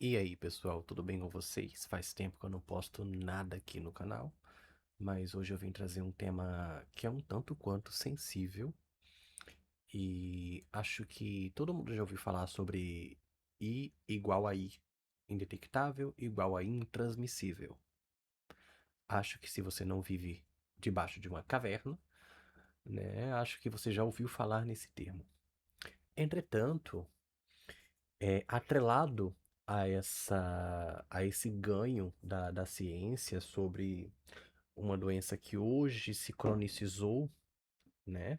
E aí, pessoal, tudo bem com vocês? Faz tempo que eu não posto nada aqui no canal, mas hoje eu vim trazer um tema que é um tanto quanto sensível e acho que todo mundo já ouviu falar sobre I igual a I, indetectável igual a intransmissível. Acho que se você não vive debaixo de uma caverna, né, acho que você já ouviu falar nesse termo. Entretanto, atrelado a esse ganho da ciência sobre uma doença que hoje se cronicizou, né?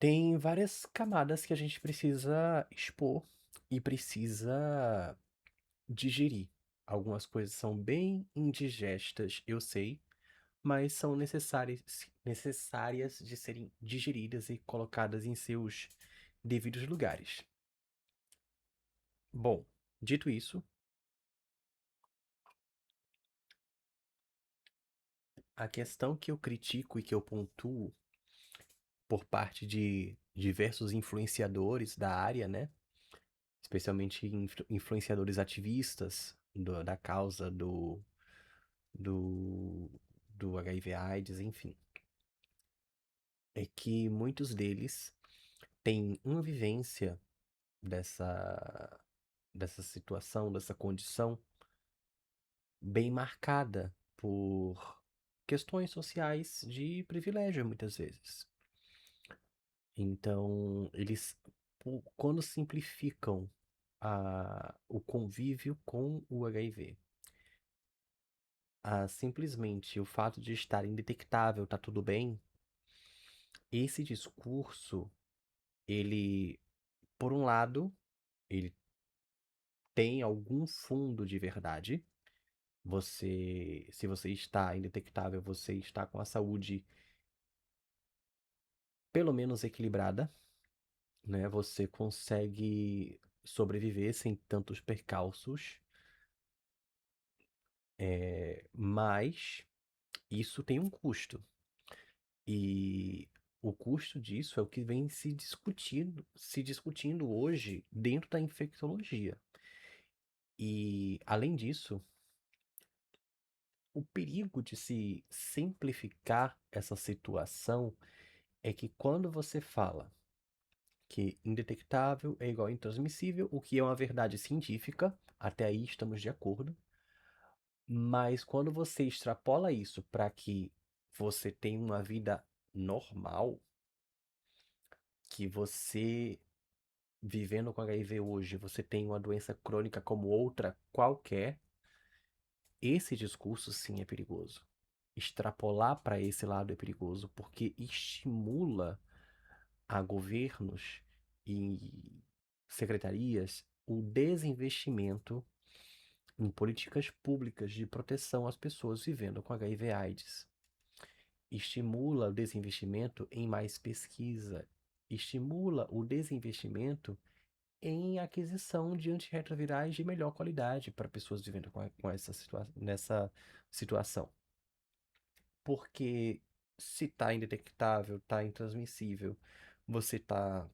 Tem várias camadas que a gente precisa expor e precisa digerir. Algumas coisas são bem indigestas, eu sei, mas são necessárias de serem digeridas e colocadas em seus devidos lugares. Bom, dito isso, a questão que eu critico e que eu pontuo por parte de diversos influenciadores da área, né? Especialmente influenciadores ativistas da causa do, do HIV/AIDS, enfim. É que muitos deles têm uma vivência dessa, dessa situação, dessa condição, bem marcada por questões sociais de privilégio, muitas vezes. Então, eles, quando simplificam o convívio com o HIV, simplesmente o fato de estar indetectável, tá tudo bem, esse discurso, ele, por um lado, ele tem algum fundo de verdade. Se você está indetectável, você está com a saúde pelo menos equilibrada, né? Você consegue sobreviver sem tantos percalços. Mas isso tem um custo. E o custo disso é o que vem se discutindo hoje dentro da infectologia. E, além disso, o perigo de se simplificar essa situação é que quando você fala que indetectável é igual a intransmissível, o que é uma verdade científica, até aí estamos de acordo. Mas quando você extrapola isso para que você tenha uma vida normal, que você vivendo com HIV hoje, você tem uma doença crônica como outra qualquer, esse discurso sim é perigoso. Extrapolar para esse lado é perigoso porque estimula a governos e secretarias o desinvestimento em políticas públicas de proteção às pessoas vivendo com HIV/AIDS. Estimula o desinvestimento em mais pesquisa, estimula o desinvestimento em aquisição de antirretrovirais de melhor qualidade para pessoas vivendo com nessa situação. Porque se está indetectável, está intransmissível, você está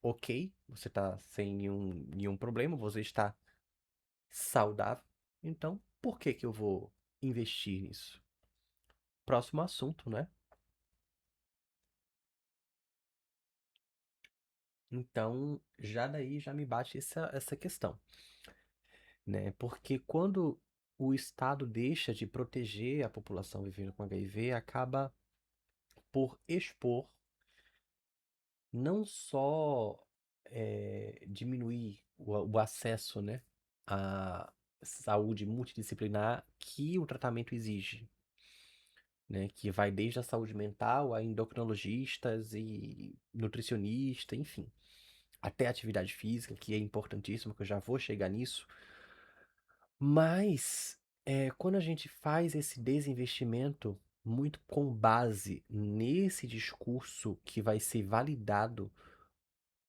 ok, você está sem nenhum problema, você está saudável, então por que que eu vou investir nisso? Próximo assunto, né? Então, já daí já me bate essa questão, né? Porque quando o Estado deixa de proteger a população vivendo com HIV, acaba por expor não só diminuir o acesso, né, à saúde multidisciplinar que o tratamento exige, né? Que vai desde a saúde mental a endocrinologistas e nutricionista, enfim, até a atividade física, que é importantíssimo, que eu já vou chegar nisso. Mas quando a gente faz esse desinvestimento muito com base nesse discurso que vai ser validado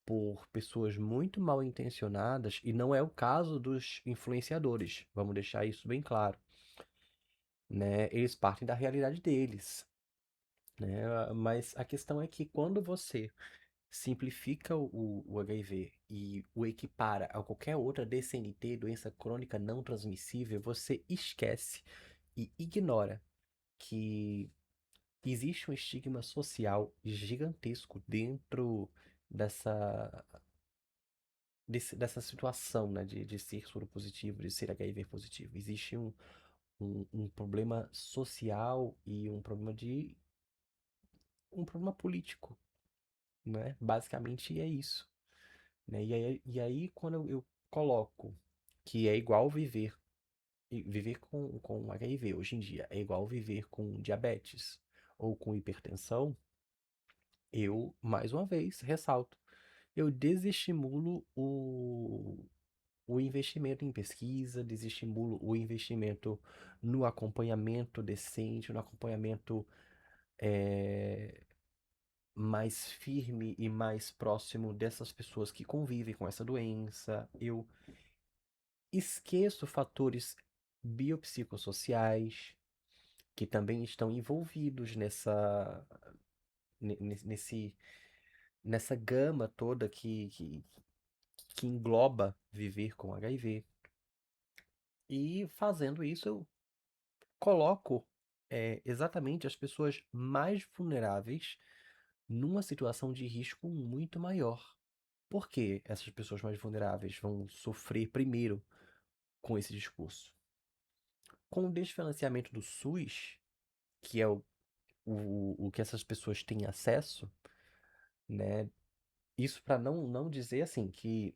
por pessoas muito mal intencionadas, e não é o caso dos influenciadores, vamos deixar isso bem claro, né? Eles partem da realidade deles, né? Mas a questão é que quando você simplifica o HIV e o equipara a qualquer outra DCNT, doença crônica não transmissível, você esquece e ignora que existe um estigma social gigantesco dentro dessa, dessa situação, né, de ser soro positivo, de ser HIV positivo. Existe um problema social e um problema político, né? Basicamente é isso, né? E aí quando eu coloco que é igual viver, viver com HIV hoje em dia, é igual viver com diabetes ou com hipertensão, eu, mais uma vez, ressalto, eu desestimulo o investimento em pesquisa, desestimulo o investimento no acompanhamento decente, no acompanhamento eh, mais firme e mais próximo dessas pessoas que convivem com essa doença. Eu esqueço fatores biopsicossociais que também estão envolvidos nesse, nessa gama toda que engloba viver com HIV. E fazendo isso, eu coloco exatamente as pessoas mais vulneráveis numa situação de risco muito maior. Por que essas pessoas mais vulneráveis vão sofrer primeiro com esse discurso? Com o desfinanciamento do SUS, que é o que essas pessoas têm acesso, né? Isso para não dizer assim que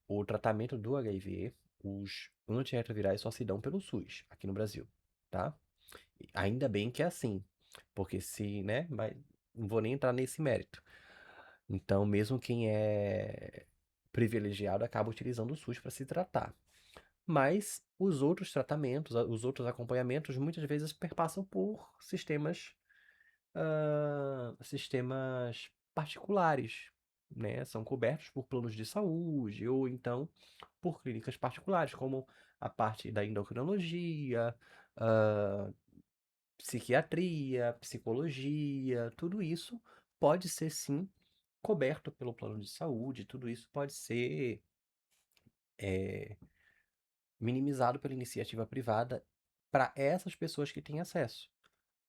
o tratamento do HIV, os antirretrovirais só se dão pelo SUS aqui no Brasil, tá? Ainda bem que é assim, porque se, né, mas não vou nem entrar nesse mérito. Então, mesmo quem é privilegiado acaba utilizando o SUS para se tratar. Mas os outros tratamentos, os outros acompanhamentos, muitas vezes perpassam por sistemas particulares, né? São cobertos por planos de saúde ou então por clínicas particulares, como a parte da endocrinologia, ah, psiquiatria, psicologia, tudo isso pode ser sim coberto pelo plano de saúde, tudo isso pode ser eh, minimizado pela iniciativa privada para essas pessoas que têm acesso.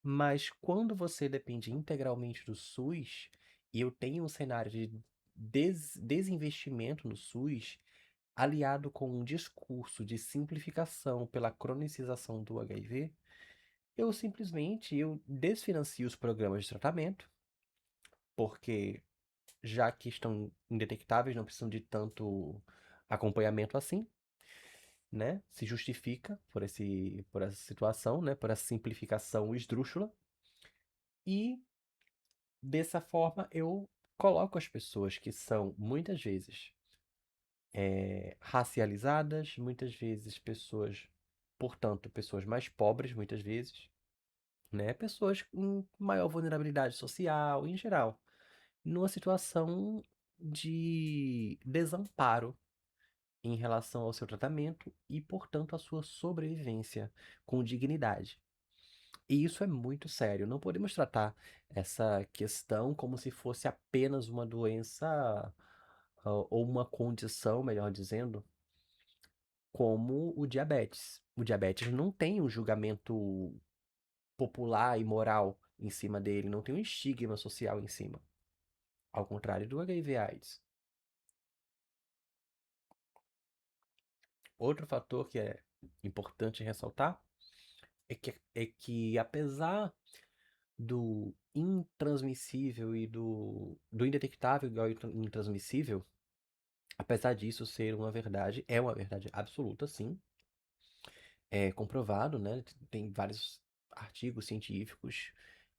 Mas quando você depende integralmente do SUS, e eu tenho um cenário de desinvestimento no SUS, aliado com um discurso de simplificação pela cronicização do HIV, eu desfinancio os programas de tratamento, porque já que estão indetectáveis, não precisam de tanto acompanhamento assim, né? Se justifica por essa situação, né? Por essa simplificação esdrúxula. E dessa forma eu coloco as pessoas que são muitas vezes racializadas, muitas vezes pessoas, portanto, pessoas mais pobres, muitas vezes, né? Pessoas com maior vulnerabilidade social, em geral, numa situação de desamparo em relação ao seu tratamento e, portanto, à sua sobrevivência com dignidade. E isso é muito sério. Não podemos tratar essa questão como se fosse apenas uma doença, ou uma condição, melhor dizendo, como o diabetes. O diabetes não tem um julgamento popular e moral em cima dele, não tem um estigma social em cima. Ao contrário do HIV/AIDS. Outro fator que é importante ressaltar é que apesar do intransmissível e do indetectável igual ao intransmissível, apesar disso ser uma verdade, é uma verdade absoluta, sim, é comprovado, né? Tem vários artigos científicos,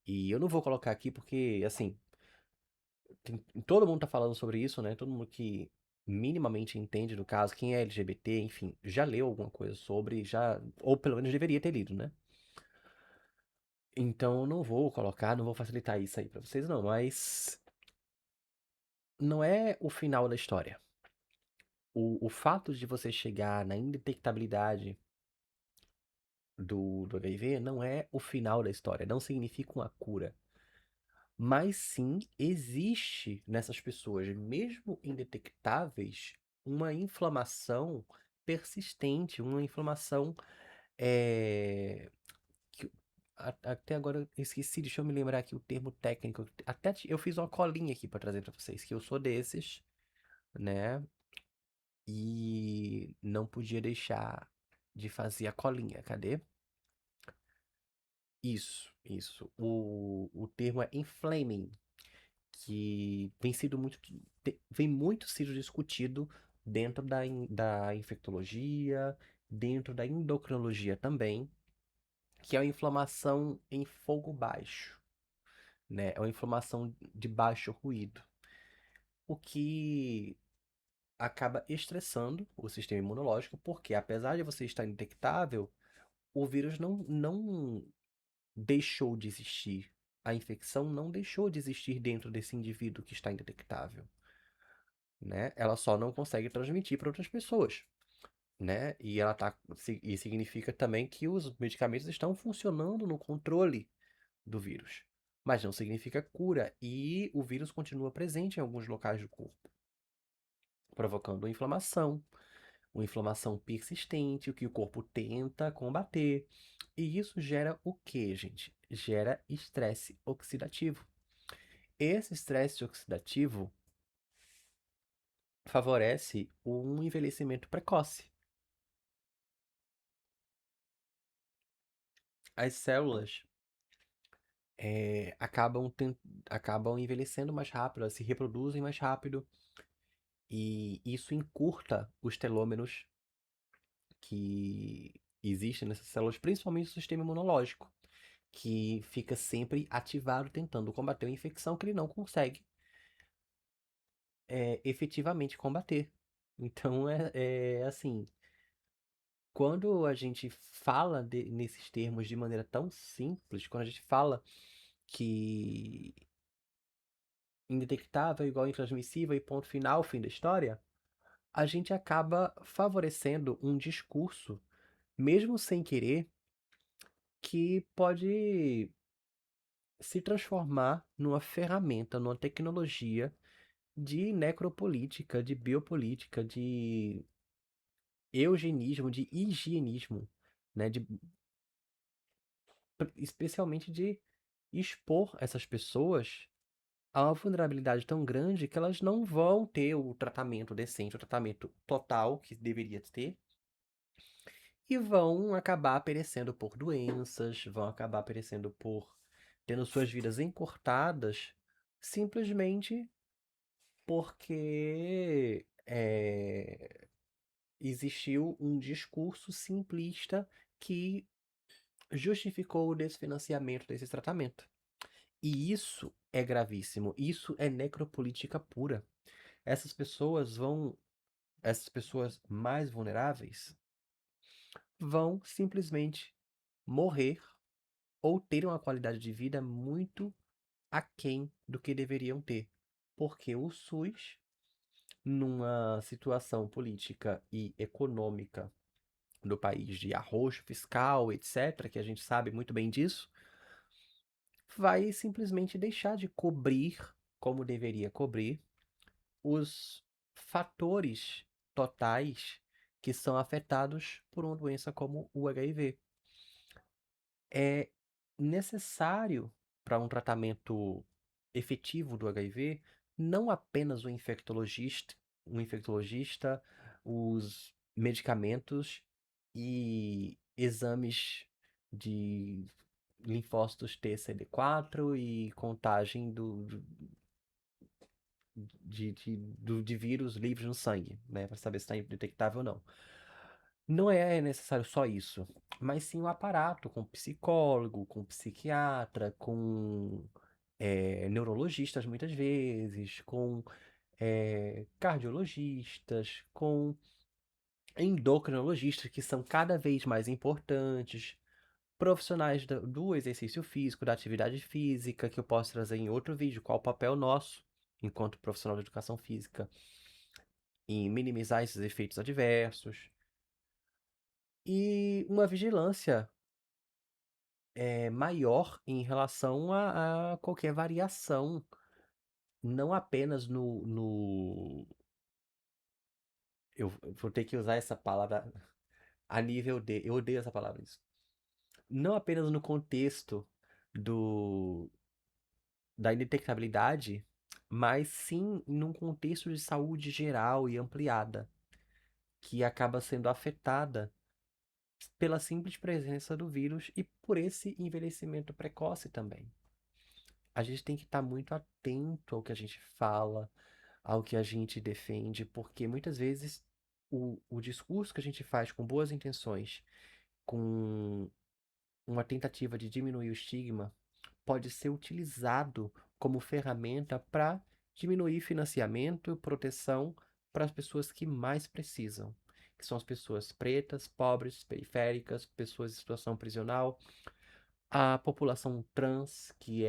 e eu não vou colocar aqui porque, assim, todo mundo tá falando sobre isso, né? Todo mundo que minimamente entende do caso, quem é LGBT, enfim, já leu alguma coisa sobre, já, ou pelo menos deveria ter lido, né? Então eu não vou colocar, não vou facilitar isso aí pra vocês, não, mas não é o final da história. O fato de você chegar na indetectabilidade do HIV não é o final da história, não significa uma cura. Mas sim, existe nessas pessoas, mesmo indetectáveis, uma inflamação persistente, uma inflamação é, que- até agora eu esqueci, deixa eu me lembrar aqui o termo técnico. Até eu fiz uma colinha aqui para trazer para vocês, que eu sou desses, né? E não podia deixar de fazer a colinha. Cadê? Isso. O termo é inflaming, que vem muito sido discutido dentro da infectologia, dentro da endocrinologia também, que é a inflamação em fogo baixo, né? É uma inflamação de baixo ruído, o que acaba estressando o sistema imunológico, porque apesar de você estar indetectável, o vírus não deixou de existir. A infecção não deixou de existir dentro desse indivíduo que está indetectável, né? Ela só não consegue transmitir para outras pessoas, né? E significa também que os medicamentos estão funcionando no controle do vírus, mas não significa cura e o vírus continua presente em alguns locais do corpo, provocando uma inflamação persistente, o que o corpo tenta combater. E isso gera o quê, gente? Gera estresse oxidativo. Esse estresse oxidativo favorece um envelhecimento precoce. As células acabam envelhecendo mais rápido, elas se reproduzem mais rápido, e isso encurta os telômeros que existem nessas células, principalmente o sistema imunológico, que fica sempre ativado tentando combater uma infecção que ele não consegue efetivamente combater. Então é assim, quando a gente fala nesses termos de maneira tão simples, quando a gente fala que indetectável é igual a intransmissível e ponto final, fim da história, a gente acaba favorecendo um discurso, mesmo sem querer, que pode se transformar numa ferramenta, numa tecnologia de necropolítica, de biopolítica, de eugenismo, de higienismo, né? Especialmente de expor essas pessoas a uma vulnerabilidade tão grande que elas não vão ter o tratamento decente, o tratamento total que deveria ter, e vão acabar perecendo por doenças, vão acabar perecendo por tendo suas vidas encurtadas, simplesmente porque existiu um discurso simplista que justificou o desfinanciamento desse tratamento. E isso é gravíssimo, isso é necropolítica pura. Essas pessoas vão, essas pessoas mais vulneráveis vão simplesmente morrer ou ter uma qualidade de vida muito aquém do que deveriam ter. Porque o SUS, numa situação política e econômica do país de arroxo fiscal, etc., que a gente sabe muito bem disso, vai simplesmente deixar de cobrir como deveria cobrir os fatores totais que são afetados por uma doença como o HIV. É necessário para um tratamento efetivo do HIV não apenas o infectologista, os medicamentos e exames de linfócitos TCD4 e contagem de vírus livres no sangue, né, para saber se está detectável ou não. Não é necessário só isso, mas sim o aparato com psicólogo, com psiquiatra, com neurologistas muitas vezes, com cardiologistas, com endocrinologistas, que são cada vez mais importantes, profissionais do exercício físico, da atividade física, que eu posso trazer em outro vídeo, qual o papel nosso, enquanto profissional de educação física, em minimizar esses efeitos adversos, e uma vigilância maior em relação a qualquer variação, não apenas eu vou ter que usar essa palavra a nível de, eu odeio essa palavra, isso. Não apenas no contexto do, da indetectabilidade, mas sim num contexto de saúde geral e ampliada, que acaba sendo afetada pela simples presença do vírus e por esse envelhecimento precoce também. A gente tem que estar muito atento ao que a gente fala, ao que a gente defende, porque muitas vezes o discurso que a gente faz com boas intenções, com uma tentativa de diminuir o estigma, pode ser utilizado como ferramenta para diminuir financiamento e proteção para as pessoas que mais precisam, que são as pessoas pretas, pobres, periféricas, pessoas em situação prisional, a população trans, que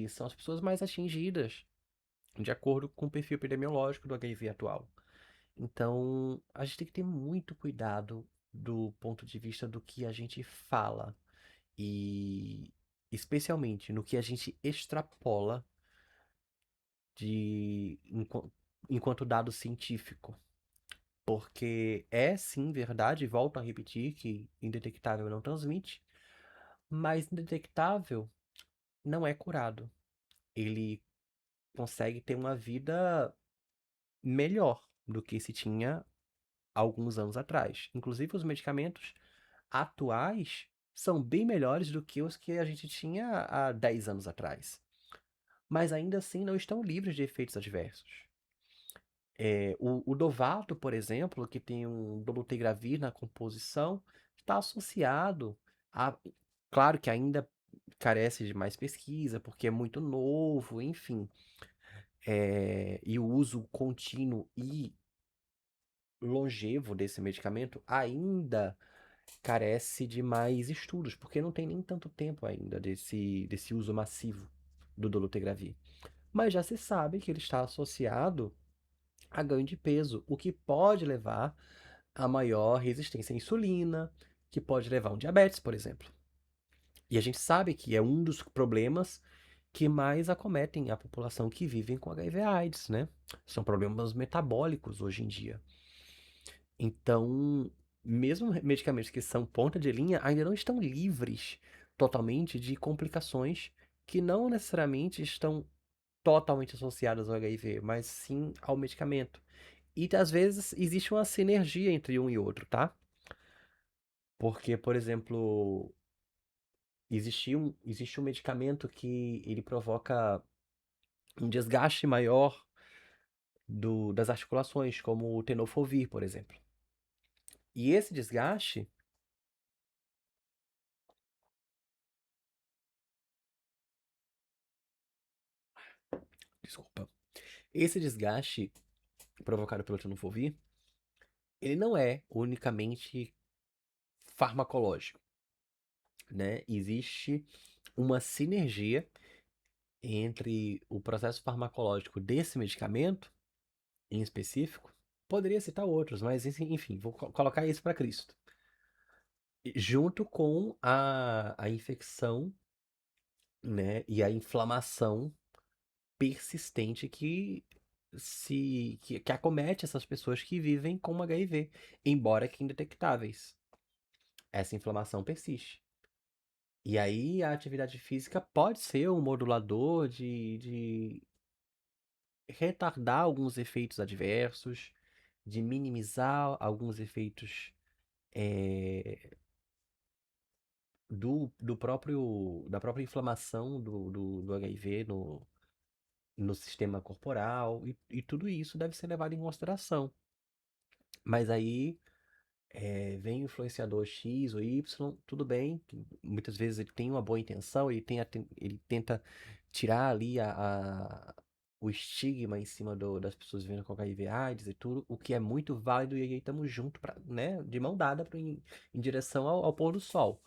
são as pessoas mais atingidas, de acordo com o perfil epidemiológico do HIV atual. Então, a gente tem que ter muito cuidado do ponto de vista do que a gente fala e especialmente no que a gente extrapola de enquanto dado científico. Porque é sim verdade, volto a repetir, que indetectável não transmite, mas indetectável não é curado. Ele consegue ter uma vida melhor do que se tinha alguns anos atrás. Inclusive, os medicamentos atuais são bem melhores do que os que a gente tinha há 10 anos atrás. Mas ainda assim não estão livres de efeitos adversos. O Dovato, por exemplo, que tem um dolutegravir na composição, está associado a. Claro que ainda carece de mais pesquisa, porque é muito novo, enfim. E o uso contínuo e longevo desse medicamento ainda carece de mais estudos, porque não tem nem tanto tempo ainda desse uso massivo do dolutegravir. Mas já se sabe que ele está associado a ganho de peso, o que pode levar a maior resistência à insulina, que pode levar a um diabetes, por exemplo. E a gente sabe que é um dos problemas que mais acometem a população que vive com HIV/AIDS, né? São problemas metabólicos hoje em dia. Então, mesmo medicamentos que são ponta de linha ainda não estão livres totalmente de complicações que não necessariamente estão totalmente associadas ao HIV, mas sim ao medicamento. E às vezes existe uma sinergia entre um e outro, tá? Porque, por exemplo, existe um medicamento que ele provoca um desgaste maior das articulações, como o tenofovir, por exemplo. E esse desgaste, desculpa, esse desgaste provocado pelo tenofovir, ele não é unicamente farmacológico, né? Existe uma sinergia entre o processo farmacológico desse medicamento em específico, poderia citar outros, mas enfim, vou colocar isso para Cristo. Junto com a infecção, né, e a inflamação persistente que acomete essas pessoas que vivem com HIV, embora que indetectáveis. Essa inflamação persiste. E aí a atividade física pode ser um modulador de retardar alguns efeitos adversos, de minimizar alguns efeitos da própria inflamação do HIV no sistema corporal, e tudo isso deve ser levado em consideração. Mas aí vem o influenciador X ou Y, tudo bem, que muitas vezes ele tem uma boa intenção, ele tenta tirar ali o estigma em cima das pessoas vivendo com HIV AIDS e tudo, o que é muito válido, e aí estamos juntos, né, de mão dada em direção ao pôr do sol.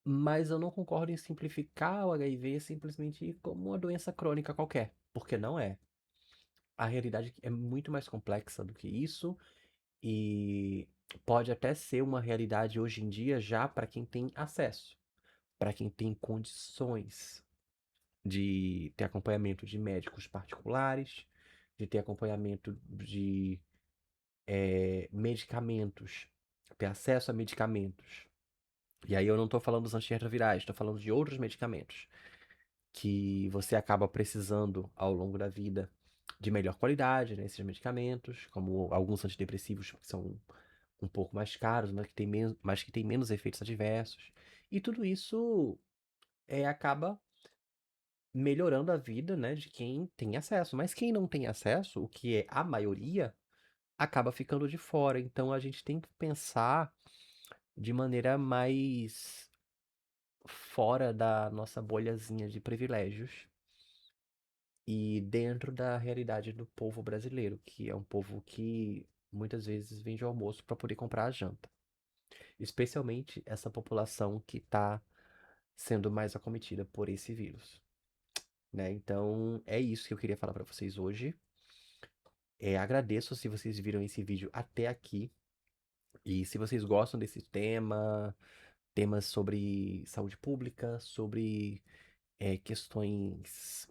Mas eu não concordo em simplificar o HIV simplesmente como uma doença crônica qualquer, porque não é. A realidade é muito mais complexa do que isso e pode até ser uma realidade hoje em dia já para quem tem acesso. para quem tem condições de ter acompanhamento de médicos particulares, de ter acompanhamento de medicamentos, ter acesso a medicamentos. E aí eu não estou falando dos antirretrovirais, estou falando de outros medicamentos que você acaba precisando ao longo da vida de melhor qualidade, né, esses medicamentos, como alguns antidepressivos que são um pouco mais caros, mas que têm menos efeitos adversos. E tudo isso acaba melhorando a vida, né, de quem tem acesso. Mas quem não tem acesso, o que é a maioria, acaba ficando de fora. Então a gente tem que pensar de maneira mais fora da nossa bolhazinha de privilégios e dentro da realidade do povo brasileiro, que é um povo que muitas vezes vende o almoço para poder comprar a janta. Especialmente essa população que está sendo mais acometida por esse vírus, né? Então é isso que eu queria falar para vocês hoje. Agradeço se vocês viram esse vídeo até aqui. E se vocês gostam desse tema, temas sobre saúde pública, sobre questões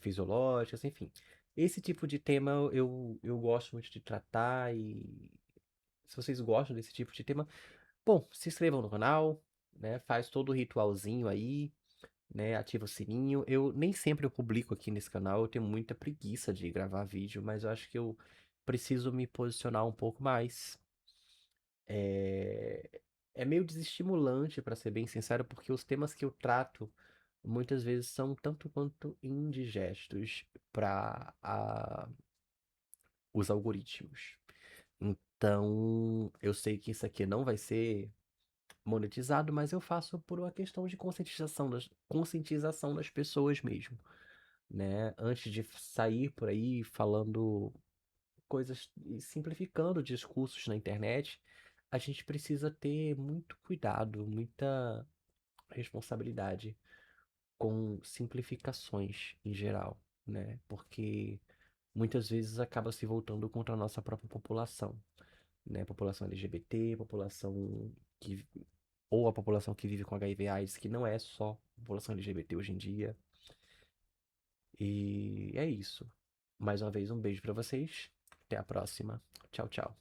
fisiológicas, enfim. Esse tipo de tema eu gosto muito de tratar e se vocês gostam desse tipo de tema, bom, se inscrevam no canal, né? Faz todo o ritualzinho aí, né? Ativa o sininho. Eu nem sempre eu publico aqui nesse canal, eu tenho muita preguiça de gravar vídeo, mas eu acho que eu preciso me posicionar um pouco mais. É, é meio desestimulante, para ser bem sincero, porque os temas que eu trato muitas vezes são tanto quanto indigestos para os algoritmos. Então, eu sei que isso aqui não vai ser monetizado, mas eu faço por uma questão de conscientização das pessoas mesmo, né? Antes de sair por aí falando coisas e simplificando discursos na internet, a gente precisa ter muito cuidado, muita responsabilidade com simplificações em geral, né? Porque muitas vezes acaba se voltando contra a nossa própria população, né? População LGBT, população que ou a população que vive com HIV/AIDS, que não é só população LGBT hoje em dia. E é isso. Mais uma vez, um beijo pra vocês. Até a próxima. Tchau, tchau.